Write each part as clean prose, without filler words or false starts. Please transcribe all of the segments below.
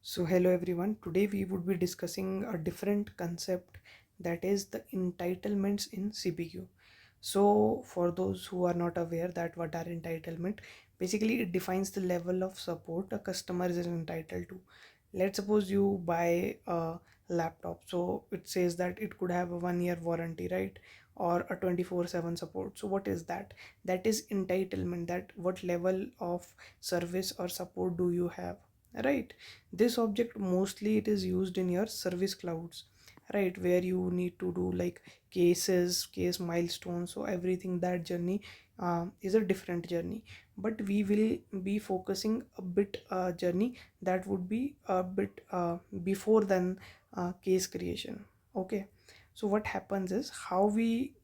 So hello everyone, today we would be discussing a different concept, that is the entitlements in CPQ. So for those who are not aware that what are entitlement, basically it defines the level of support a customer is entitled to. Let's suppose you buy a laptop, so it says that it could have a 1 year warranty, right? Or a 24/7 support. So what is that? That is entitlement, that what level of service or support do you have, right? This object mostly it is used in your service clouds, right, where you need to do like case milestones. So everything, that journey is a different journey, but we will be focusing a bit journey that would be a bit before than case creation. Okay, so what happens is how we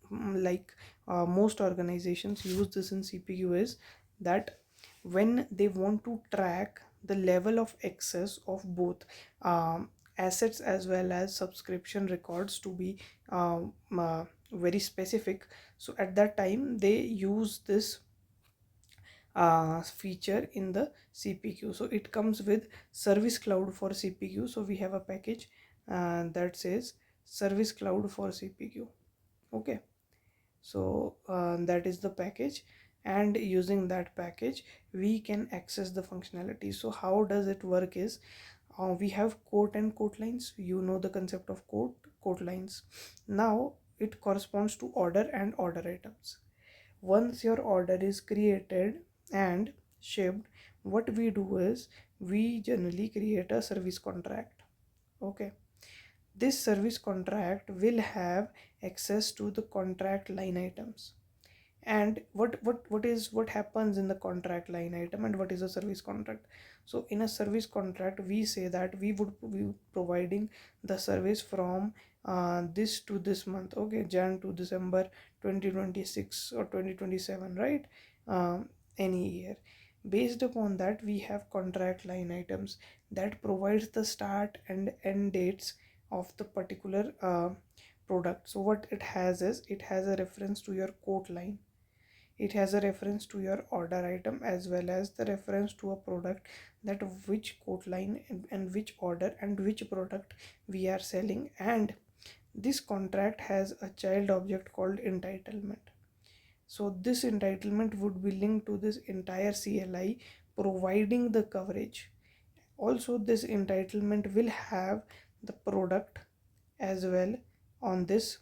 most organizations use this in CPQ is that when they want to track the level of excess of both assets as well as subscription records to be very specific, so at that time they use this feature in the CPQ. So it comes with Service Cloud for CPQ. So we have a package that says Service Cloud for CPQ. Okay, so that is the package, and using that package we can access the functionality. So how does it work is, we have quote and quote lines. You know the concept of quote lines. Now it corresponds to order and order items. Once your order is created and shipped, what we do is we generally create a service contract. Okay, this service contract will have access to the contract line items. And what happens in the contract line item, and what is a service contract? So in a service contract we say that we would be providing the service from this to this month. Okay, Jan to December 2026 or 2027, right? Any year. Based upon that, we have contract line items that provides the start and end dates of the particular product. So what it has is, it has a reference to your quote line, it has a reference to your order item, as well as the reference to a product, that which quote line and which order and which product we are selling. And this contract has a child object called entitlement. So this entitlement would be linked to this entire CLI, providing the coverage. Also this entitlement will have the product as well on this,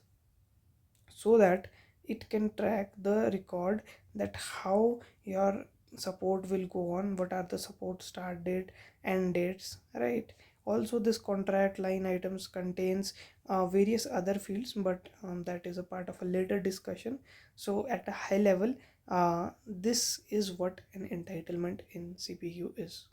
so that it can track the record, that how your support will go on, what are the support start date and dates, right? Also this contract line items contains various other fields, but that is a part of a later discussion. So at a high level, this is what an entitlement in CPQ is.